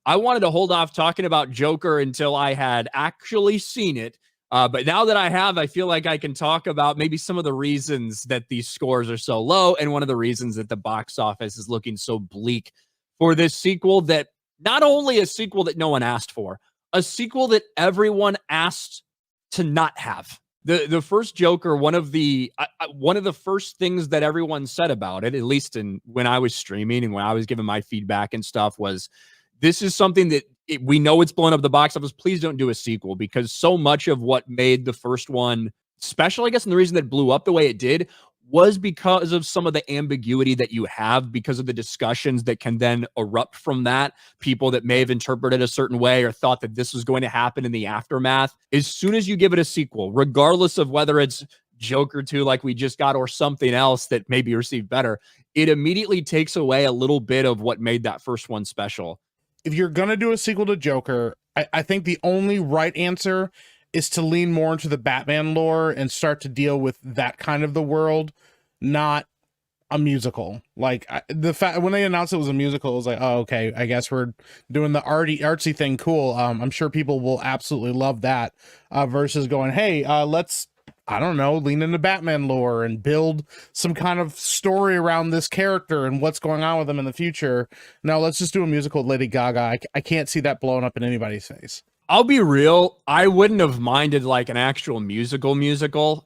I wanted to hold off talking about Joker until I had actually seen it. But now that I have, I feel like I can talk about maybe some of the reasons that these scores are so low, and one of the reasons that the box office is looking so bleak for this sequel, that not only a sequel that no one asked for, a sequel that everyone asked to not have. The first Joker, one of the first things that everyone said about it, at least when I was streaming and when I was giving my feedback and stuff, was this is something that we know it's blown up the box office. Please don't do a sequel, because so much of what made the first one special, I guess, and the reason that it blew up the way it did was because of some of the ambiguity that you have, because of the discussions that can then erupt from that. People that may have interpreted a certain way or thought that this was going to happen in the aftermath. As soon as you give it a sequel, regardless of whether it's Joker 2 like we just got or something else that maybe received better, it immediately takes away a little bit of what made that first one special. If you're going to do a sequel to Joker, I think the only right answer is to lean more into the Batman lore and start to deal with that kind of the world, not a musical. Like the fact when they announced it was a musical, it was like, oh, okay, I guess we're doing the artsy thing. Cool. I'm sure people will absolutely love that. Versus going, hey, let's, I don't know, lean into Batman lore and build some kind of story around this character and what's going on with them in the future. No, let's just do a musical with Lady Gaga. I can't see that blowing up in anybody's face. I'll be real. I wouldn't have minded like an actual musical.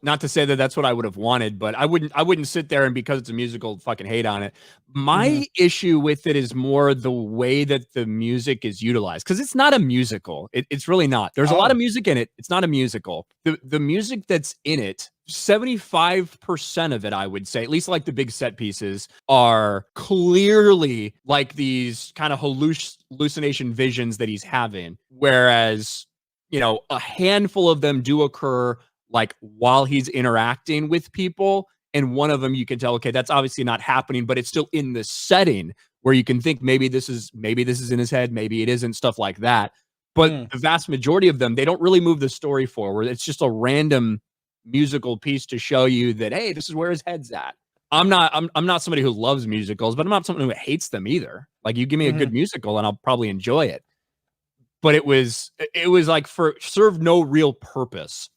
Not to say that that's what I would have wanted, but I wouldn't sit there and because it's a musical fucking hate on it. My issue with it is more the way that the music is utilized, because it's not a musical. It's really not. There's a lot of music in it. It's not a musical. The music that's in it, 75% of it, I would say, at least like the big set pieces, are clearly like these kind of hallucination visions that he's having. Whereas, you know, a handful of them do occur like while he's interacting with people. And one of them you can tell, okay, that's obviously not happening, but it's still in the setting where you can think maybe this is in his head, maybe it isn't, stuff like that. But the vast majority of them, they don't really move the story forward. It's just a random musical piece to show you that, hey, this is where his head's at. I'm not somebody who loves musicals, but I'm not someone who hates them either. Like, you give me a good musical and I'll probably enjoy it. But it was like served no real purpose.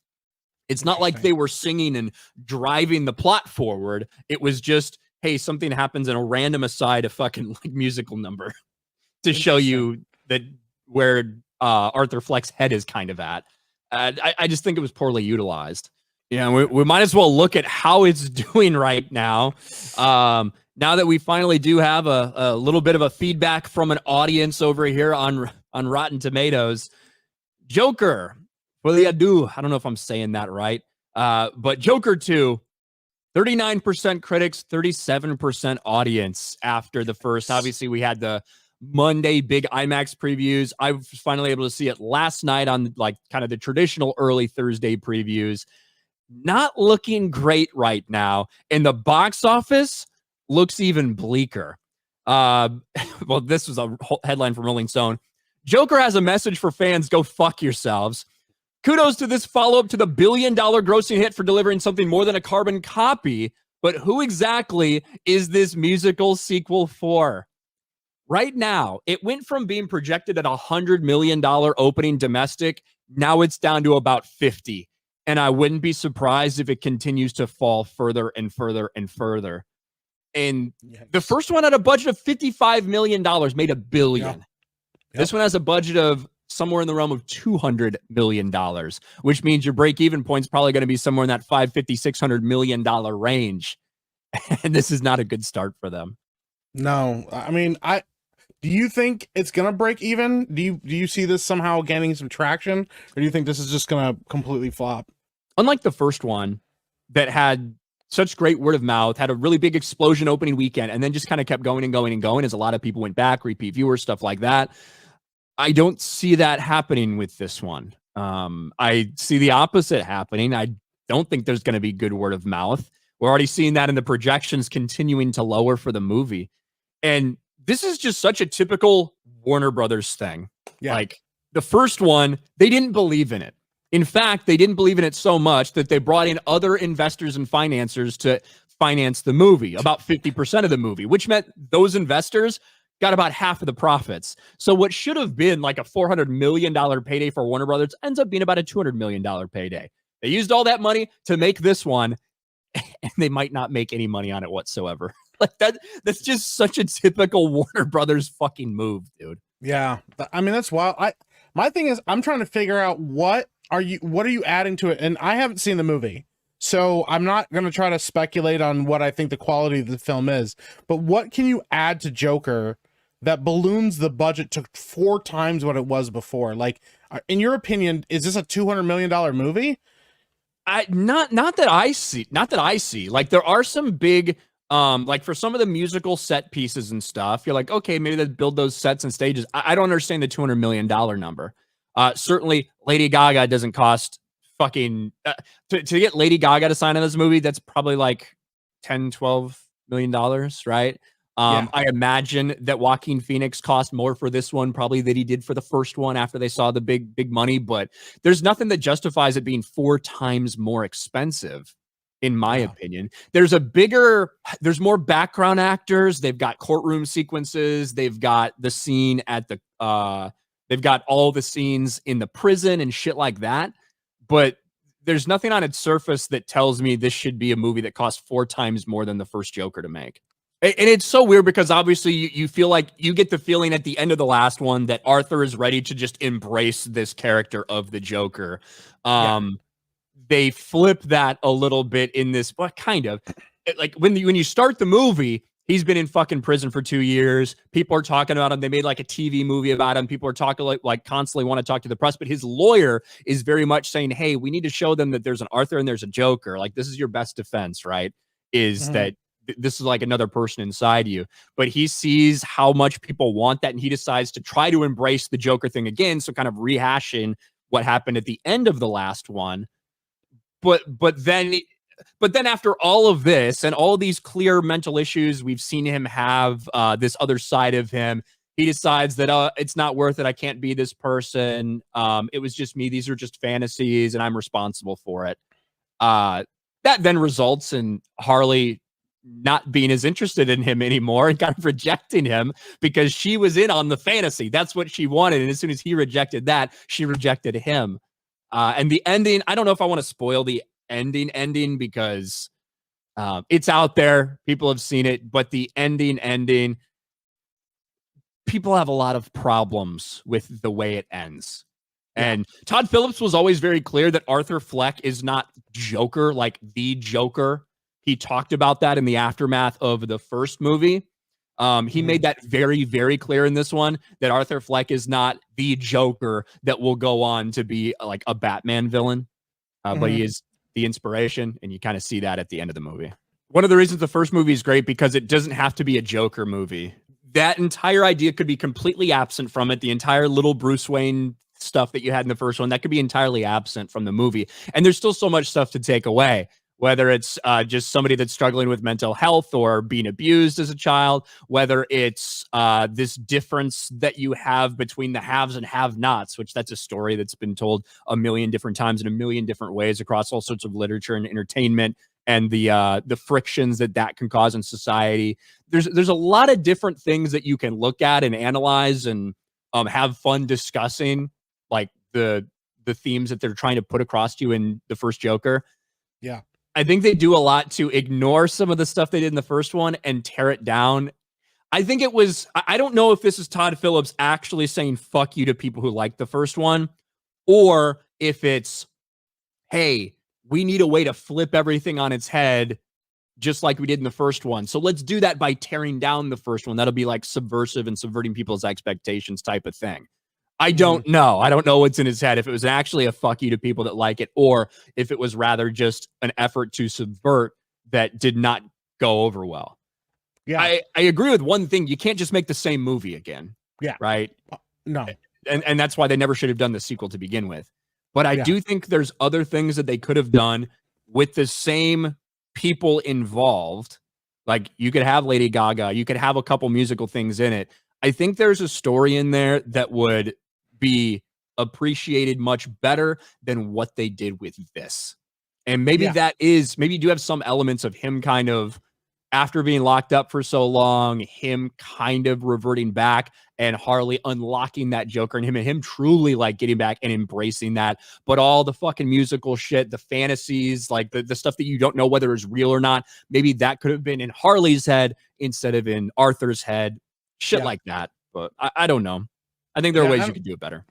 It's not like they were singing and driving the plot forward. It was just, hey, something happens in a random aside, a fucking like musical number to show you that where Arthur Fleck's head is kind of at. I just think it was poorly utilized. Yeah, we might as well look at how it's doing right now. Now that we finally do have a little bit of a feedback from an audience over here on Rotten Tomatoes. Joker, what do you do? I don't know if I'm saying that right. But Joker 2, 39% critics, 37% audience after the first. Obviously, we had the Monday big IMAX previews. I was finally able to see it last night on like kind of the traditional early Thursday previews. Not looking great right now. And the box office looks even bleaker. Well, this was a headline from Rolling Stone. Joker has a message for fans. Go fuck yourselves. Kudos to this follow-up to the billion-dollar grossing hit for delivering something more than a carbon copy. But who exactly is this musical sequel for? Right now, it went from being projected at $100 million opening domestic. Now it's down to about 50. And I wouldn't be surprised if it continues to fall further and further and further. And the first one had a budget of $55 million, made $1 billion. This one has a budget of somewhere in the realm of $200 million, which means your break-even point is probably going to be somewhere in that $550, $600 million range. And this is not a good start for them. No, I mean, do you think it's going to break even? Do you see this somehow gaining some traction? Or do you think this is just going to completely flop? Unlike the first one that had such great word of mouth, had a really big explosion opening weekend, and then just kind of kept going and going and going as a lot of people went back, repeat viewers, stuff like that. I don't see that happening with this one. I see the opposite happening. I don't think there's going to be good word of mouth. We're already seeing that in the projections continuing to lower for the movie. And this is just such a typical Warner Brothers thing. Yeah. Like the first one, they didn't believe in it. In fact, they didn't believe in it so much that they brought in other investors and financiers to finance the movie, about 50% of the movie, which meant those investors got about half of the profits. So what should have been like a $400 million payday for Warner Brothers ends up being about a $200 million payday. They used all that money to make this one, and they might not make any money on it whatsoever. Like that's just such a typical Warner Brothers fucking move, dude. Yeah, I mean that's wild. My thing is I'm trying to figure out what are you adding to it, and I haven't seen the movie, so I'm not going to try to speculate on what I think the quality of the film is. But what can you add to Joker that balloons the budget to 4 times what it was before? Like, in your opinion, is this a $200 million movie? Not that I see. Like there are some big like for some of the musical set pieces and stuff, you're like, okay, maybe they build those sets and stages. I don't understand the $200 million number. Certainly Lady Gaga doesn't cost fucking to get Lady Gaga to sign on this movie, that's probably like 10-12 million dollars, right? Yeah. I imagine that Joaquin Phoenix cost more for this one probably than he did for the first one after they saw the big money, but there's nothing that justifies it being 4 times more expensive, in my opinion. There's more background actors. They've got courtroom sequences. They've got the scene at the, they've got all the scenes in the prison and shit like that. But there's nothing on its surface that tells me this should be a movie that costs 4 times more than the first Joker to make. And it's so weird because obviously you feel like you get the feeling at the end of the last one that Arthur is ready to just embrace this character of the Joker. They flip that a little bit in this, well, kind of. Like when you start the movie, he's been in fucking prison for 2 years. People are talking about him. They made like a TV movie about him. People are talking like constantly want to talk to the press, but his lawyer is very much saying, hey, we need to show them that there's an Arthur and there's a Joker. Like this is your best defense, right? Is that this is like another person inside you. But he sees how much people want that, and he decides to try to embrace the Joker thing again. So kind of rehashing what happened at the end of the last one. But then after all of this and all these clear mental issues, we've seen him have this other side of him. He decides that it's not worth it. I can't be this person. It was just me. These are just fantasies, and I'm responsible for it. That then results in Harley not being as interested in him anymore and kind of rejecting him because she was in on the fantasy. That's what she wanted. And as soon as he rejected that, she rejected him. And the ending, I don't know if I want to spoil the ending because it's out there. People have seen it, but the ending, people have a lot of problems with the way it ends. And Todd Phillips was always very clear that Arthur Fleck is not Joker, like the Joker. He talked about that in the aftermath of the first movie. He made that very, very clear in this one, that Arthur Fleck is not the Joker that will go on to be like a Batman villain, but he is the inspiration, and you kind of see that at the end of the movie. One of the reasons the first movie is great because it doesn't have to be a Joker movie. That entire idea could be completely absent from it. The entire little Bruce Wayne stuff that you had in the first one, that could be entirely absent from the movie. And there's still so much stuff to take away, whether it's just somebody that's struggling with mental health or being abused as a child, whether it's this difference that you have between the haves and have-nots, which that's a story that's been told a million different times in a million different ways across all sorts of literature and entertainment, and the frictions that can cause in society. There's a lot of different things that you can look at and analyze and have fun discussing, like the themes that they're trying to put across to you in the first Joker. Yeah. I think they do a lot to ignore some of the stuff they did in the first one and tear it down. I think it was, I don't know if this is Todd Phillips actually saying fuck you to people who liked the first one, or if it's, hey, we need a way to flip everything on its head just like we did in the first one. So let's do that by tearing down the first one. That'll be like subversive and subverting people's expectations type of thing. I don't know. I don't know what's in his head. If it was actually a fuck you to people that like it, or if it was rather just an effort to subvert that did not go over well. Yeah. I agree with one thing. You can't just make the same movie again. Yeah. Right? No. And that's why they never should have done the sequel to begin with. But I do think there's other things that they could have done with the same people involved. Like you could have Lady Gaga. You could have a couple musical things in it. I think there's a story in there that would be appreciated much better than what they did with this. And maybe maybe you do have some elements of him kind of after being locked up for so long, him kind of reverting back and Harley unlocking that Joker and him truly like getting back and embracing that. But all the fucking musical shit, the fantasies, like the stuff that you don't know whether it's real or not, maybe that could have been in Harley's head instead of in Arthur's head. Shit like that. But I don't know. I think there are ways you could do it better.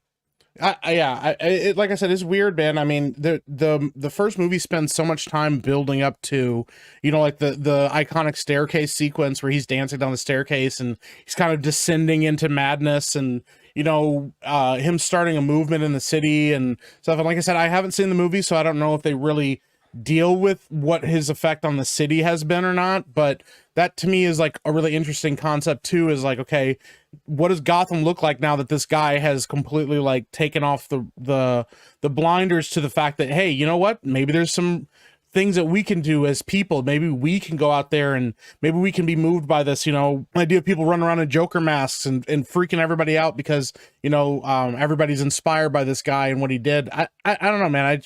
Like I said, it's weird, man. I mean, the first movie spends so much time building up to, you know, like the iconic staircase sequence where he's dancing down the staircase and he's kind of descending into madness, and you know, him starting a movement in the city and stuff. And like I said, I haven't seen the movie, so I don't know if they really deal with what his effect on the city has been or not. But that to me is like a really interesting concept too, is like, okay, what does Gotham look like now that this guy has completely like taken off the blinders to the fact that, hey, you know what, maybe there's some things that we can do as people. Maybe we can go out there and maybe we can be moved by this, you know, idea of people running around in Joker masks and freaking everybody out because, you know, everybody's inspired by this guy and what he did. I don't know, man.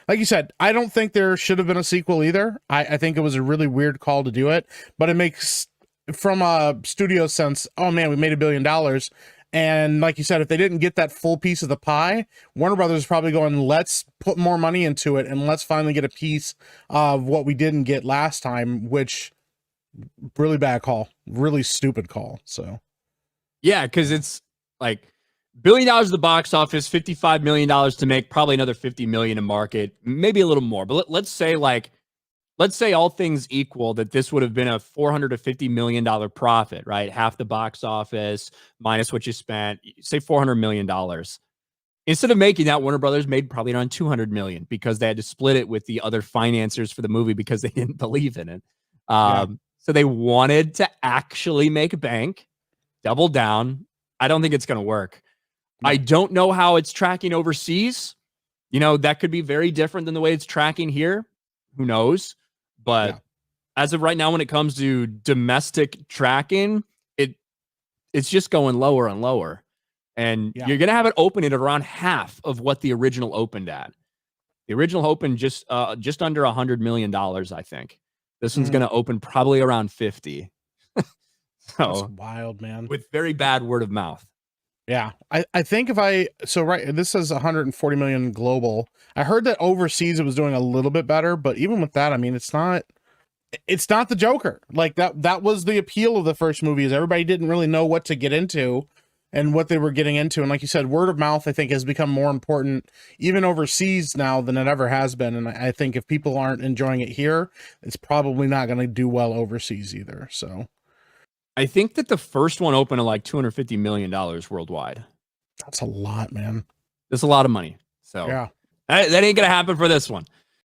Like you said, I don't think there should have been a sequel either. I think it was a really weird call to do it, but it makes, from a studio sense, oh man, we made $1 billion. And like you said, if they didn't get that full piece of the pie, Warner Brothers is probably going, let's put more money into it and let's finally get a piece of what we didn't get last time, which really bad call, really stupid call. So yeah, because it's like $1 billion at the box office, $55 million to make, probably another $50 million in market, maybe a little more. But let's say all things equal, that this would have been a $400 to $50 million profit, right? Half the box office minus what you spent, say $400 million. Instead of making that, Warner Brothers made probably around $200 million because they had to split it with the other financiers for the movie because they didn't believe in it. So they wanted to actually make a bank, double down. I don't think it's going to work. I don't know how it's tracking overseas. You know, that could be very different than the way it's tracking here. Who knows? But as of right now, when it comes to domestic tracking, it's just going lower and lower. And you're going to have it open at around half of what the original opened at. The original opened just under $100 million, I think. This one's going to open probably around 50. So that's wild, man. With very bad word of mouth. Yeah, I think this says 140 million global. I heard that overseas it was doing a little bit better, but even with that, I mean, it's not the Joker. Like that was the appeal of the first movie, is everybody didn't really know what to get into and what they were getting into. And like you said, word of mouth, I think, has become more important even overseas now than it ever has been. And I think if people aren't enjoying it here, it's probably not going to do well overseas either. So I think that the first one opened at like $250 million worldwide. That's a lot, man. That's a lot of money. So yeah, that ain't going to happen for this one.